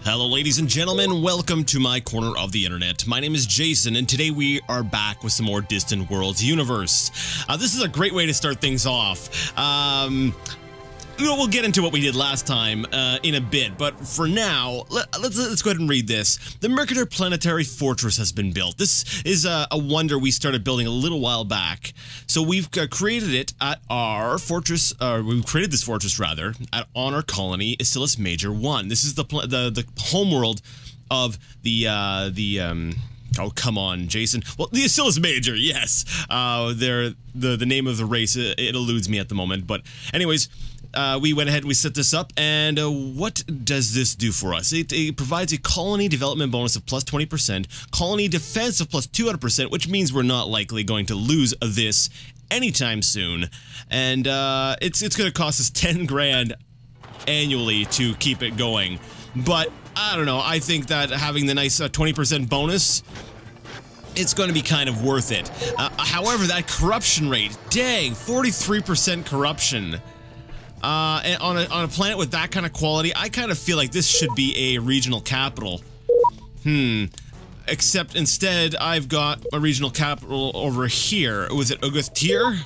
Hello ladies and gentlemen, welcome to my corner of the internet. My name is Jason and today we are back with some more Distant Worlds universe. This is a great way to start things off. We'll get into what we did last time in a bit, but for now, let's go ahead and read this. The Mercator Planetary Fortress has been built. This is a wonder we started building a little while back. So we've created it at our fortress, we created this fortress rather, on our colony, Isilis Major 1. This is the homeworld of oh, come on, Jason. Well, the Isilis Major, yes. They're the name of the race, it eludes me at the moment, but anyways, we went ahead and we set this up, and what does this do for us? It provides a colony development bonus of plus 20%, colony defense of plus 200%, which means we're not likely going to lose this anytime soon, and it's going to cost us 10 grand annually to keep it going, but I don't know, I think that having the nice 20% bonus, it's going to be kind of worth it. However, that corruption rate, dang, 43% corruption. And on a planet with that kind of quality, I kind of feel like this should be a regional capital. Except instead, I've got a regional capital over here. Was it Uguth-Tir?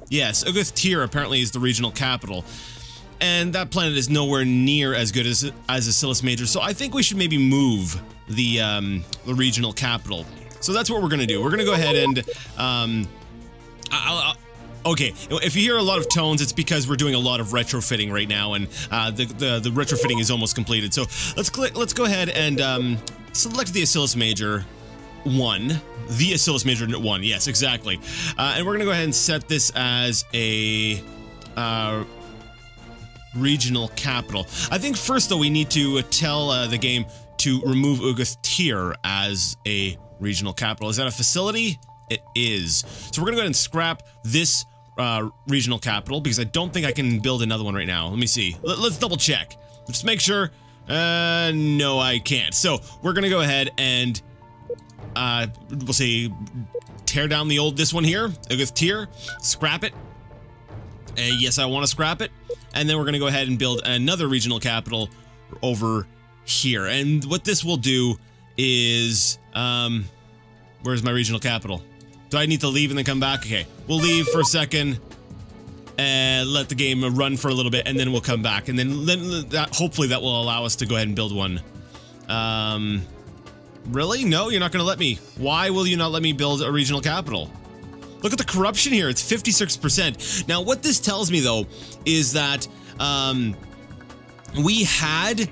Yes, Uguth-Tir apparently is the regional capital. And that planet is nowhere near as good as Isilis Major, so I think we should maybe move the regional capital. So that's what we're going to do. We're going to go ahead and, okay, if you hear a lot of tones, it's because we're doing a lot of retrofitting right now, and the retrofitting is almost completed. So let's go ahead and select the Isilis Major 1. The Isilis Major 1, yes, exactly. And we're gonna go ahead and set this as a regional capital. I think first though we need to tell the game to remove Uguth-Tir as a regional capital. Is that a facility? It is. So we're gonna go ahead and scrap this regional capital, because I don't think I can build another one right now. Let me see. Let's double check. Just make sure. No, I can't. So we're gonna go ahead and we'll say tear down this one here, Uguth-Tir, scrap it. Yes, I want to scrap it, and then we're gonna go ahead and build another regional capital over here. And what this will do is, where's my regional capital? Do I need to leave and then come back? Okay, we'll leave for a second and let the game run for a little bit, and then we'll come back, and then hopefully that will allow us to go ahead and build one. Really? No, you're not going to let me. Why will you not let me build a regional capital? Look at the corruption here. It's 56%. Now, what this tells me, though, is that we had,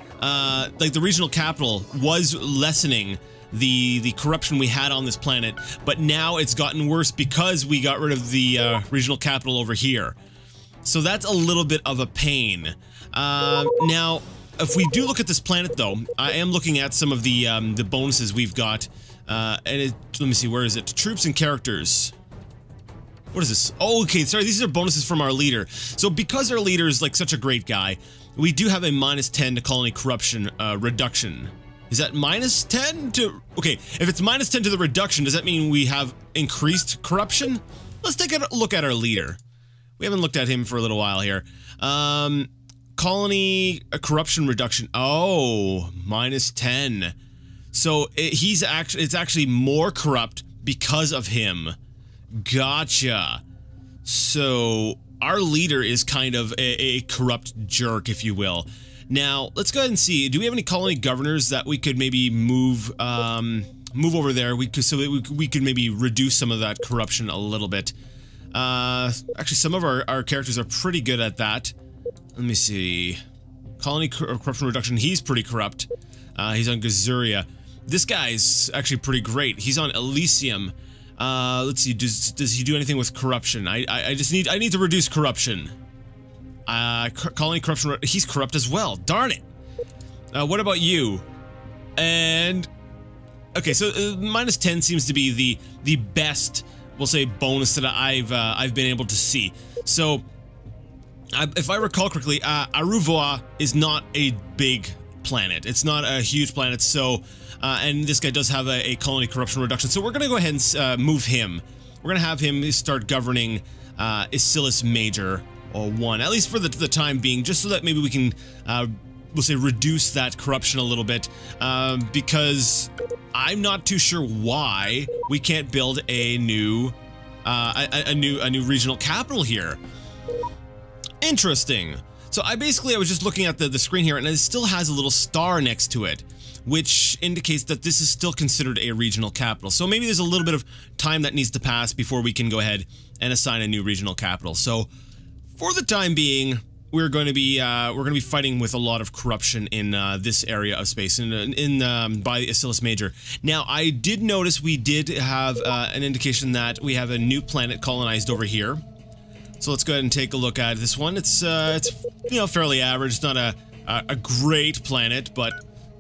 like, the regional capital was lessening the corruption we had on this planet, but now it's gotten worse because we got rid of the regional capital over here. So that's a little bit of a pain. Now, if we do look at this planet, though, I am looking at some of the bonuses we've got. Let me see, where is it? Troops and characters. What is this? Oh, okay, sorry, these are bonuses from our leader. So because our leader is like such a great guy, we do have a -10 to colony corruption reduction. Is that -10 to... Okay, if it's -10 to the reduction, does that mean we have increased corruption? Let's take a look at our leader. We haven't looked at him for a little while here. Colony corruption reduction. Oh, -10. So it's actually more corrupt because of him. Gotcha. So our leader is kind of a corrupt jerk, if you will. Now, let's go ahead and see. Do we have any colony governors that we could maybe move over there? So we could maybe reduce some of that corruption a little bit. Actually, some of our characters are pretty good at that. Let me see. Colony corruption reduction. He's pretty corrupt. He's on Gazuria. This guy's actually pretty great. He's on Elysium. Let's see. Does he do anything with corruption? I need to reduce corruption. Colony corruption, he's corrupt as well. Darn it. What about you? And okay, so -10 seems to be the best, we'll say, bonus that I've been able to see. So if I recall correctly, Aruvoa is not a big planet. It's not a huge planet. So and this guy does have a colony corruption reduction. So we're gonna go ahead and move him. We're gonna have him start governing Isilis Major 1, at least for the time being, just so that maybe we can we'll say, reduce that corruption a little bit, because I'm not too sure why we can't build a new regional capital here. Interesting. So I was just looking at the screen here, and it still has a little star next to it, which indicates that this is still considered a regional capital. So maybe there's a little bit of time that needs to pass before we can go ahead and assign a new regional capital. So for the time being, we're going to be fighting with a lot of corruption in this area of space, by Acilis Major. Now, I did notice we did have an indication that we have a new planet colonized over here. So let's go ahead and take a look at this one. It's you know, fairly average. It's not a great planet, but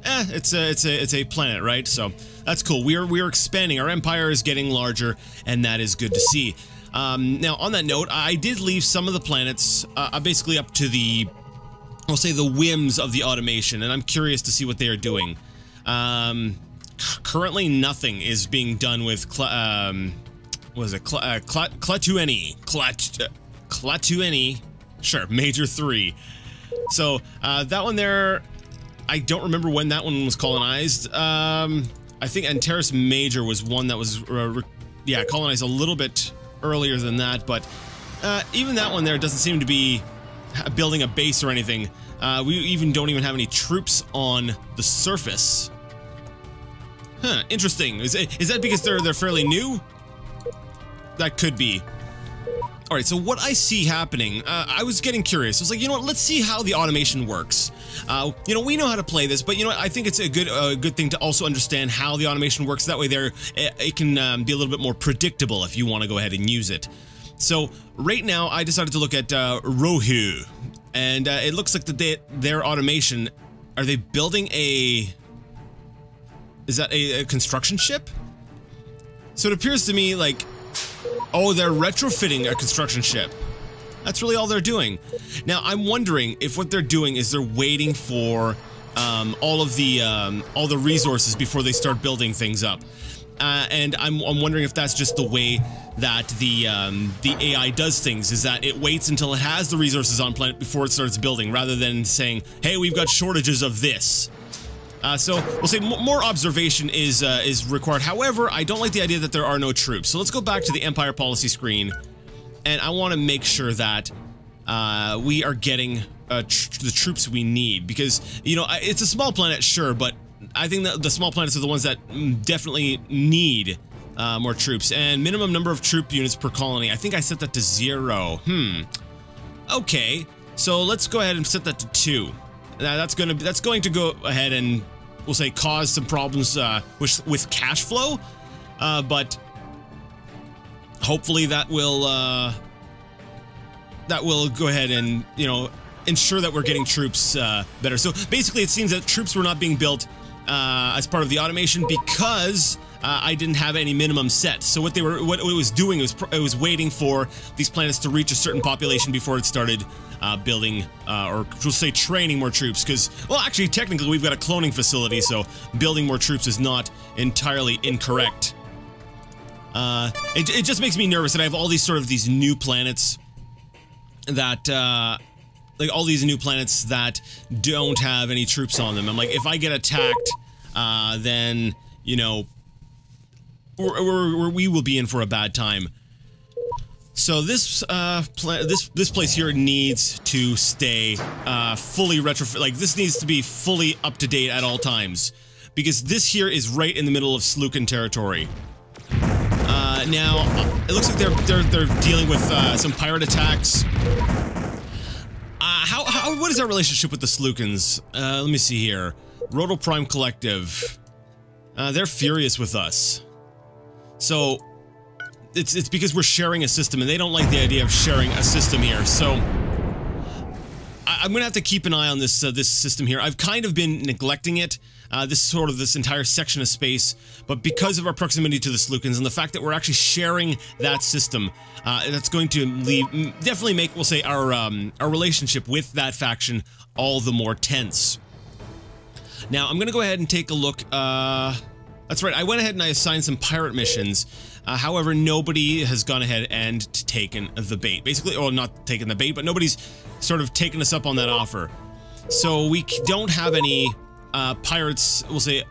it's a planet, right? So that's cool. We're expanding. Our empire is getting larger, and that is good to see. Now, on that note, I did leave some of the planets basically up to the, I'll say, the whims of the automation, and I'm curious to see what they are doing. Currently, nothing is being done with Clatueni. Sure, Major 3. So, that one there, I don't remember when that one was colonized. I think Antares Major was one that was, colonized a little bit earlier than that, but even that one there doesn't seem to be building a base or anything. We don't even have any troops on the surface. Huh, interesting. Is that because they're fairly new? That could be. Alright, so what I see happening, I was getting curious. I was like, you know what, let's see how the automation works. You know, we know how to play this, but you know what, I think it's a good thing to also understand how the automation works. That way it can be a little bit more predictable if you want to go ahead and use it. So, right now, I decided to look at Rohu, and it looks like their automation, are they building is that a construction ship? So it appears to me like, oh, they're retrofitting a construction ship. That's really all they're doing. Now, I'm wondering if what they're doing is they're waiting for all the resources before they start building things up. And I'm wondering if that's just the way that the AI does things, is that it waits until it has the resources on planet before it starts building, rather than saying, hey, we've got shortages of this. So we'll say more observation is required. However, I don't like the idea that there are no troops. So let's go back to the Empire policy screen, and I want to make sure that we are getting the troops we need, because, you know, it's a small planet, sure, but I think that the small planets are the ones that definitely need more troops. And minimum number of troop units per colony, I think I set that to 0. Okay, so let's go ahead and set that to 2. Now that's going to go ahead and, we'll say, cause some problems with cash flow, but hopefully that will go ahead and, you know, ensure that we're getting troops better. So basically, it seems that troops were not being built as part of the automation because I didn't have any minimum set. So what it was doing was it was waiting for these planets to reach a certain population before it started building, or we'll say training more troops, because, well, actually, technically, we've got a cloning facility, so building more troops is not entirely incorrect. It just makes me nervous that I have all these new planets that, like, all these new planets that don't have any troops on them. I'm like, if I get attacked, then, you know, we will be in for a bad time. So this place here needs to stay fully retrofit. Like, this needs to be fully up to date at all times, because this here is right in the middle of Slukan territory. Now it looks like they're dealing with some pirate attacks. What is our relationship with the Slukans? Let me see here. Roto Prime Collective. They're furious with us. So it's because we're sharing a system, and they don't like the idea of sharing a system here. So I'm gonna have to keep an eye on this system here. I've kind of been neglecting it, this entire section of space, but because of our proximity to the Slukans and the fact that we're actually sharing that system, that's going to definitely make, we'll say, our relationship with that faction all the more tense. Now I'm gonna go ahead and take a look. That's right, I went ahead and I assigned some pirate missions. However, nobody has gone ahead and taken the bait. Basically, or not taken the bait, but nobody's sort of taken us up on that offer. So we don't have any pirates, we'll say,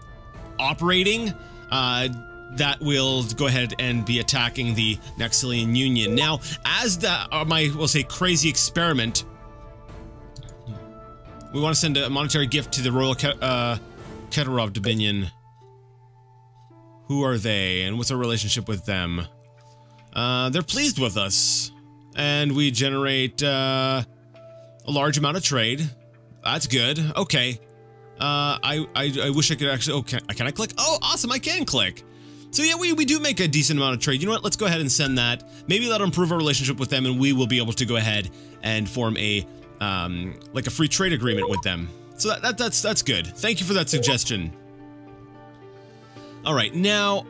operating that will go ahead and be attacking the Naxilian Union. Now, as we'll say, crazy experiment, we want to send a monetary gift to the Royal Keterov Dominion. Who are they, and what's our relationship with them? They're pleased with us, and we generate a large amount of trade. That's good. Okay. I wish I could actually. Oh, can I click? Oh, awesome! I can click. So yeah, we do make a decent amount of trade. You know what? Let's go ahead and send that. Maybe that'll improve our relationship with them, and we will be able to go ahead and form a like a free trade agreement with them. So that's good. Thank you for that suggestion. All right, now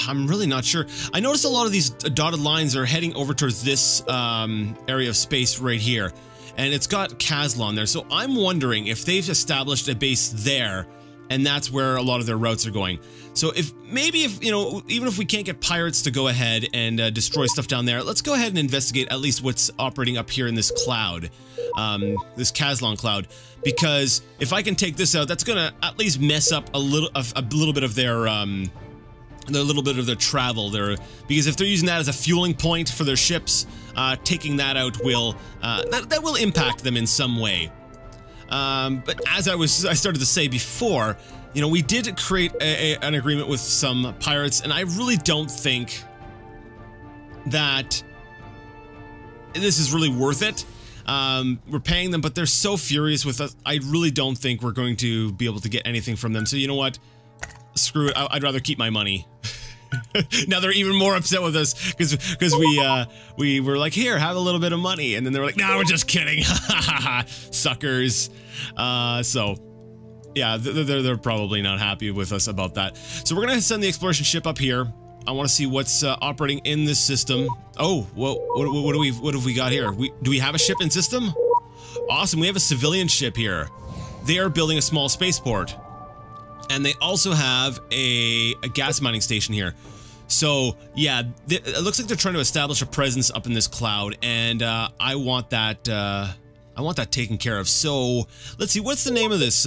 I'm really not sure. I noticed a lot of these dotted lines are heading over towards this area of space right here, and it's got Kazlon there. So I'm wondering if they've established a base there, and that's where a lot of their routes are going. So maybe if you know, even if we can't get pirates to go ahead and destroy stuff down there, let's go ahead and investigate at least what's operating up here in this cloud, this Kazlon cloud. Because if I can take this out, that's gonna at least mess up a little bit of their travel there. Because if they're using that as a fueling point for their ships, taking that out will that will impact them in some way. But as I started to say before, you know, we did create an agreement with some pirates, and I really don't think that this is really worth it. We're paying them, but they're so furious with us. I really don't think we're going to be able to get anything from them. So you know what? Screw it. I'd rather keep my money. Now they're even more upset with us because we were like, here, have a little bit of money, and then they were like, no, we're just kidding. Suckers. So yeah, they're probably not happy with us about that. So we're gonna send the exploration ship up here. I want to see what's operating in this system. Oh, well, what have we got here? Do we have a ship in system? Awesome, we have a civilian ship here. They are building a small spaceport, and they also have a gas mining station here. So yeah, it looks like they're trying to establish a presence up in this cloud, and I want that taken care of. So let's see, what's the name of this?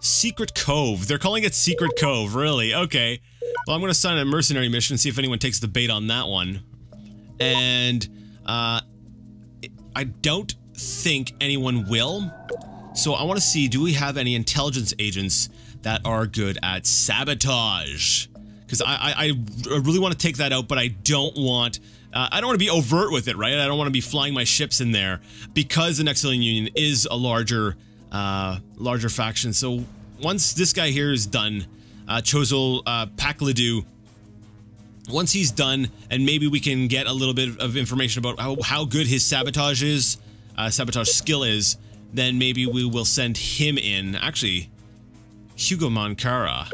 Secret Cove. They're calling it Secret Cove, really? Okay. Well, I'm going to sign a mercenary mission and see if anyone takes the bait on that one. And I don't think anyone will. So I want to see, do we have any intelligence agents that are good at sabotage? Because I really want to take that out, but I don't want to be overt with it, right? I don't want to be flying my ships in there because the Naxilian Union is a larger faction. So once this guy here is done, Chozol Pakladu, once he's done, and maybe we can get a little bit of information about how good his sabotage skill is, then maybe we will send him in. Actually, Hugo Mankara.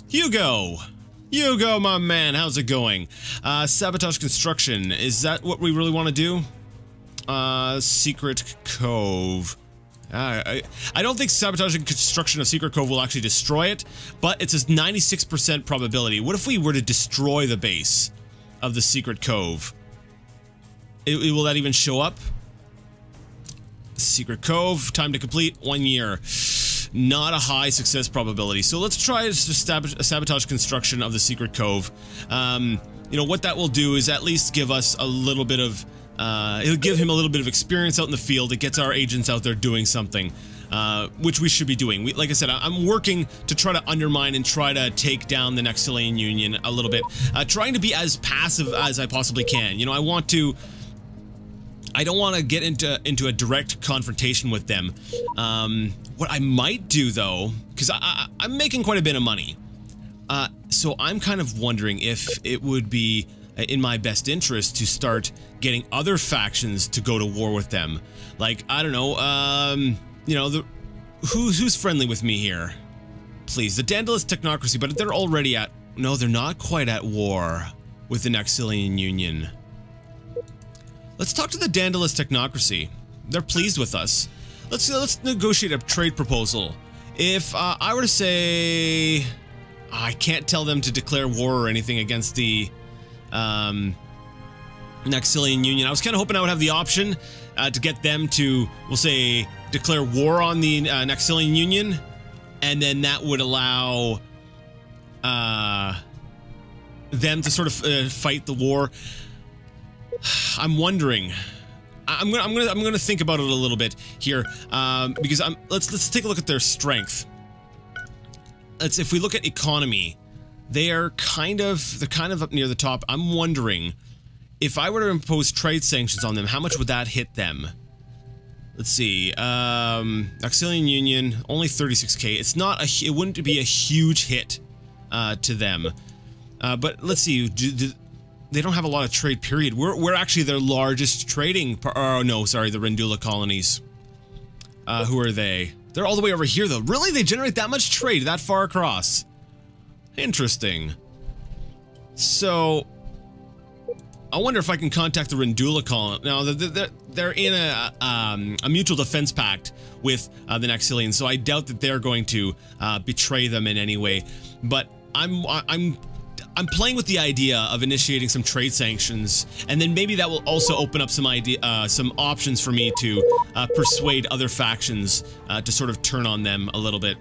Hugo, my man, how's it going? Sabotage construction, is that what we really want to do? Secret Cove. I don't think sabotaging construction of Secret Cove will actually destroy it, but it's a 96% probability. What if we were to destroy the base of the Secret Cove? Will that even show up? Secret Cove, time to complete, 1 year. Not a high success probability. So let's try to sabotage construction of the Secret Cove. You know, what that will do is at least give us a little bit of it'll give him a little bit of experience out in the field. It gets our agents out there doing something, which we should be doing. Like I said, I'm working to try to undermine and try to take down the Naxilian Union a little bit, trying to be as passive as I possibly can. You know, I don't want to get into a direct confrontation with them. What I might do, though, because I'm making quite a bit of money, so I'm kind of wondering if it would be in my best interest to start getting other factions to go to war with them. Like, I don't know, you know, who's friendly with me here? Please, the Dandalus Technocracy, but they're already at... No, they're not quite at war with the Naxilian Union. Let's talk to the Dandalus Technocracy. They're pleased with us. Let's negotiate a trade proposal. If I were to say... I can't tell them to declare war or anything against the Naxilian Union. I was kind of hoping I would have the option to get them to, we'll say, declare war on the Naxilian Union, and then that would allow them to sort of fight the war. I'm wondering. I'm gonna think about it a little bit here, because let's take a look at their strength. If we look at economy, they're kind of up near the top. I'm wondering if I were to impose trade sanctions on them, how much would that hit them? Let's see. Naxilian Union only 36k. It's not it wouldn't be a huge hit to them. But let's see. They don't have a lot of trade, period. We're actually their largest trading. Oh no, sorry, the Rendula colonies. Who are they? They're all the way over here, though. Really, they generate that much trade that far across? Interesting. So, I wonder if I can contact the Rendula colony. Now, they're in a mutual defense pact with the Naxilians, so I doubt that they're going to betray them in any way. But I'm playing with the idea of initiating some trade sanctions, and then maybe that will also open up some options for me to persuade other factions to sort of turn on them a little bit.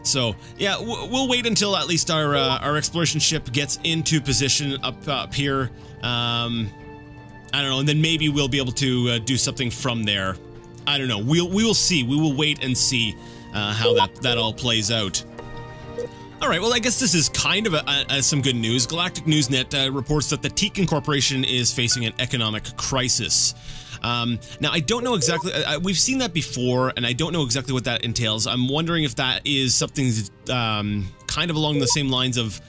So yeah, we'll wait until at least our exploration ship gets into position up here. I don't know, and then maybe we'll be able to do something from there. I don't know. We will see. We will wait and see how that all plays out. Alright, well I guess this is kind of some good news. Galactic Newsnet reports that the Tekin Corporation is facing an economic crisis. Now I don't know exactly, we've seen that before, and I don't know exactly what that entails. I'm wondering if that is something kind of along the same lines of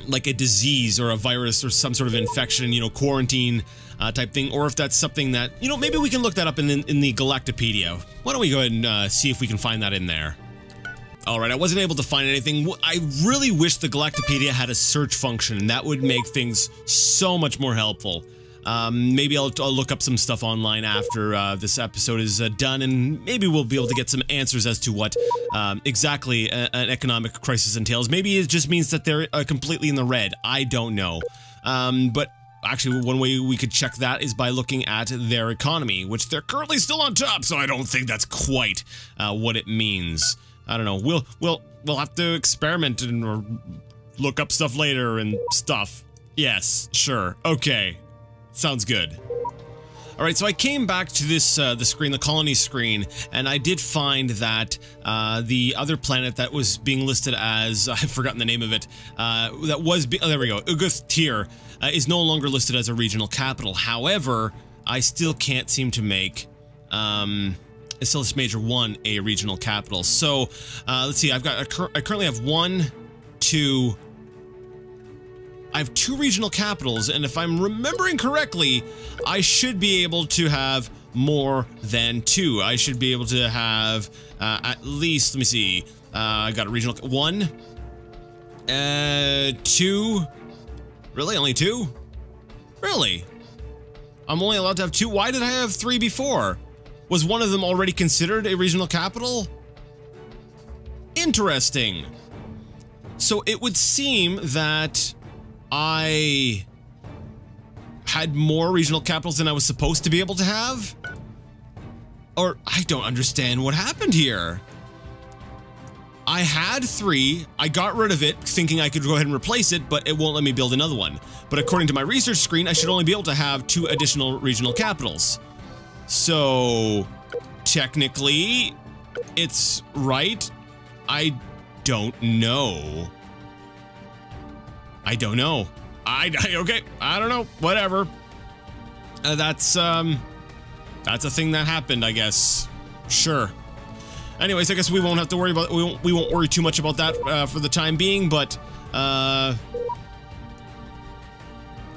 like a disease or a virus or some sort of infection, you know, quarantine type thing, or if that's something that, you know, maybe we can look that up in the Galactopedia. Why don't we go ahead and see if we can find that in there. Alright, I wasn't able to find anything. I really wish the Galactopedia had a search function. That would make things so much more helpful. Maybe I'll look up some stuff online after this episode is done, and maybe we'll be able to get some answers as to what exactly an economic crisis entails. Maybe it just means that they're completely in the red. I don't know. But actually, one way we could check that is by looking at their economy, which they're currently still on top, so I don't think that's quite what it means. I don't know. We'll have to experiment or look up stuff later and stuff. Yes, sure. Okay. Sounds good. Alright, so I came back to this, the screen, the colony screen, and I did find that, the other planet that was being listed as, I've forgotten the name of it, that was, oh, there we go, Uguth Tier, is no longer listed as a regional capital. However, I still can't seem to make, Asilis Major 1 a regional capital. So, let's see, I currently have I have two regional capitals, and if I'm remembering correctly, I should be able to have more than two. I should be able to have, at least, let me see, I got a regional, 1, 2, really, only 2? Really? I'm only allowed to have 2? Why did I have 3 before? Was one of them already considered a regional capital? Interesting. So it would seem that I had more regional capitals than I was supposed to be able to have? Or I don't understand what happened here. I had 3, I got rid of it thinking I could go ahead and replace it, but it won't let me build another one. But according to my research screen, I should only be able to have 2 additional regional capitals. So, technically, it's right. I don't know. I don't know. Okay, I don't know. Whatever. That's a thing that happened, I guess. Sure. Anyways, I guess we won't have to worry about, we won't worry too much about that for the time being, but,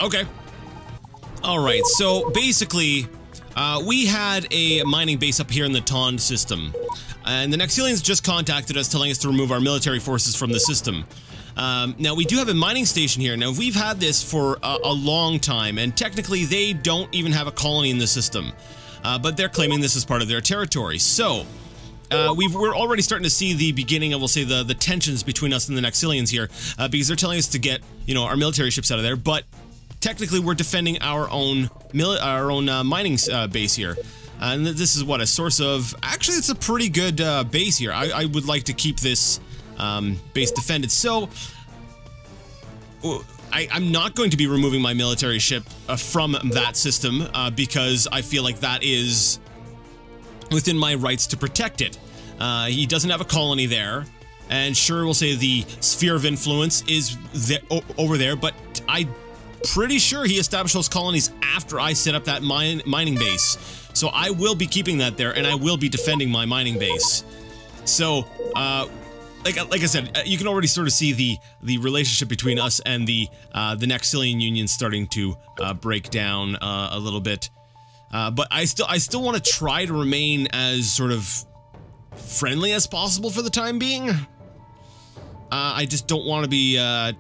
okay. Alright, so basically, we had a mining base up here in the Tond system, and the Naxilians just contacted us telling us to remove our military forces from the system. Now, we do have a mining station here. Now, we've had this for a long time, and technically they don't even have a colony in the system, but they're claiming this as part of their territory. So, we're already starting to see the beginning of, we'll say, the tensions between us and the Naxilians here, because they're telling us to get, you know, our military ships out of there, but technically we're defending our own mining base here. And this is what, a source of... Actually, it's a pretty good base here. I would like to keep this base defended. So, I'm not going to be removing my military ship from that system because I feel like that is within my rights to protect it. He doesn't have a colony there. And sure, we'll say the sphere of influence is over there, but I'm pretty sure he established those colonies after I set up that mining base. So I will be keeping that there, and I will be defending my mining base. So, like I said, you can already sort of see the relationship between us and the Naxilian Union starting to break down a little bit. But I still want to try to remain as sort of friendly as possible for the time being. I just don't want to be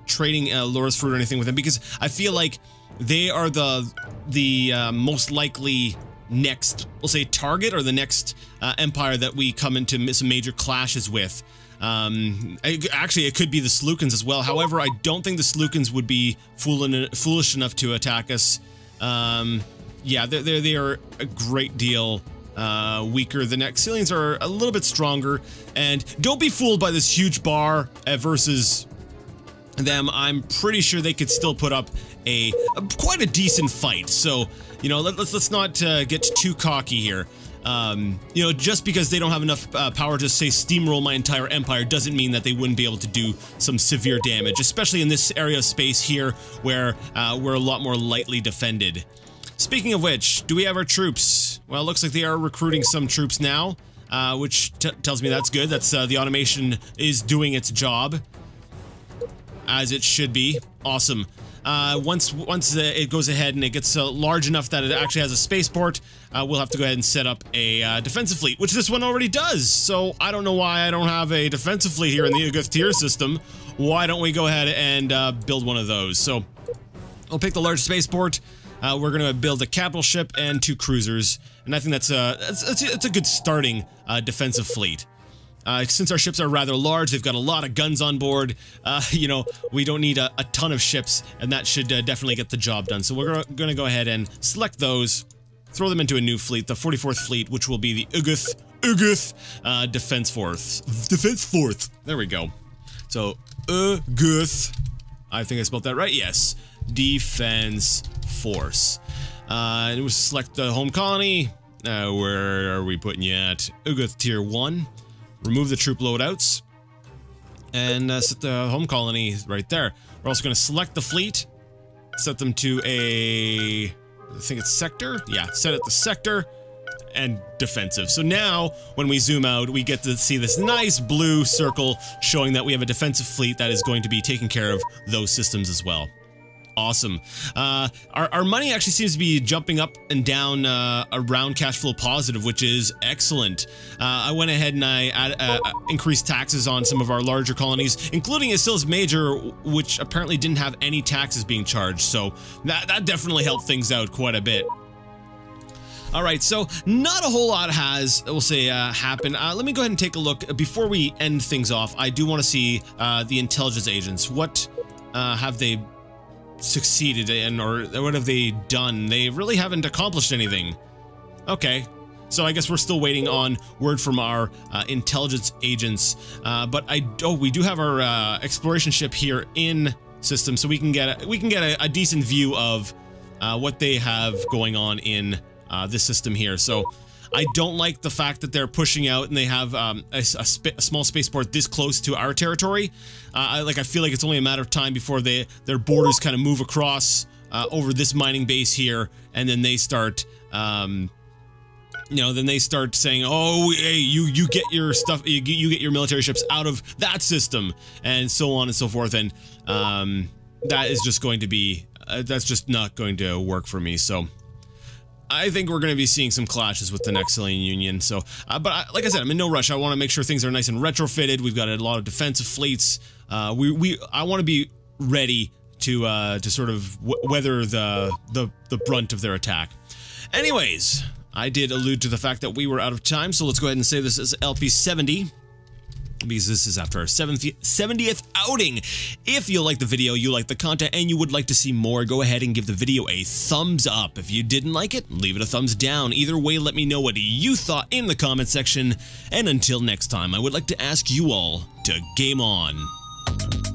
trading Laura's fruit or anything with them because I feel like they are the most likely next, we'll say, target, or the next empire that we come into some major clashes with. Actually, it could be the Slookans as well. However, I don't think the Slookans would be foolish enough to attack us. Yeah, they are a great deal weaker. The Naxilians are a little bit stronger, and don't be fooled by this huge bar versus them. I'm pretty sure they could still put up quite a decent fight. So, you know, let's not get too cocky here. You know, just because they don't have enough power to, say, steamroll my entire empire doesn't mean that they wouldn't be able to do some severe damage, especially in this area of space here where we're a lot more lightly defended. Speaking of which, do we have our troops? Well, it looks like they are recruiting some troops now, which tells me that's good. That's the automation is doing its job, as it should be. Awesome. Once it goes ahead and it gets large enough that it actually has a spaceport, we'll have to go ahead and set up a defensive fleet, which this one already does. So I don't know why I don't have a defensive fleet here in the Uguth tier system. Why don't we go ahead and build one of those? So I'll pick the large spaceport. We're going to build a capital ship and 2 cruisers, and I think that's a good starting defensive fleet. Since our ships are rather large, they've got a lot of guns on board. You know, we don't need a ton of ships, and that should definitely get the job done. So we're going to go ahead and select those, throw them into a new fleet, the 44th Fleet, which will be the Uguth Defense Force. Defense Force. There we go. So Uguth. I think I spelled that right. Yes. Defense Force. And we'll select the home colony. Where are we putting you at? Uguth Tier 1. Remove the troop loadouts. And set the home colony right there. We're also going to select the fleet. Set them to I think it's sector? Yeah, set it to sector. And defensive. So now, when we zoom out, we get to see this nice blue circle showing that we have a defensive fleet that is going to be taking care of those systems as well. Awesome. Our money actually seems to be jumping up and down around cash flow positive, which is excellent. I went ahead and I increased taxes on some of our larger colonies, including Asila's Major, which apparently didn't have any taxes being charged. So that definitely helped things out quite a bit. Alright, so not a whole lot has, we'll say, happened. Let me go ahead and take a look. Before we end things off, I do want to see the intelligence agents. What have they succeeded in, or what have they done? They really haven't accomplished anything. Okay, so I guess we're still waiting on word from our intelligence agents. But we do have our exploration ship here in system, so we can get a decent view of what they have going on in this system here. So I don't like the fact that they're pushing out and they have a small spaceport this close to our territory. I feel like it's only a matter of time before their borders kind of move across over this mining base here, and then they start, you know, then they start saying, "Oh, hey, you get your stuff, you get your military ships out of that system," and so on and so forth. And that is just going to be, that's just not going to work for me. So I think we're going to be seeing some clashes with the Naxilian Union. So, but like I said, I'm in no rush. I want to make sure things are nice and retrofitted. We've got a lot of defensive fleets. I want to be ready to sort of weather the brunt of their attack. Anyways, I did allude to the fact that we were out of time, so let's go ahead and save this as LP70. because this is after our 70th outing. If you like the video, you like the content, and you would like to see more, go ahead and give the video a thumbs up. If you didn't like it, leave it a thumbs down. Either way, let me know what you thought in the comment section. And until next time, I would like to ask you all to game on.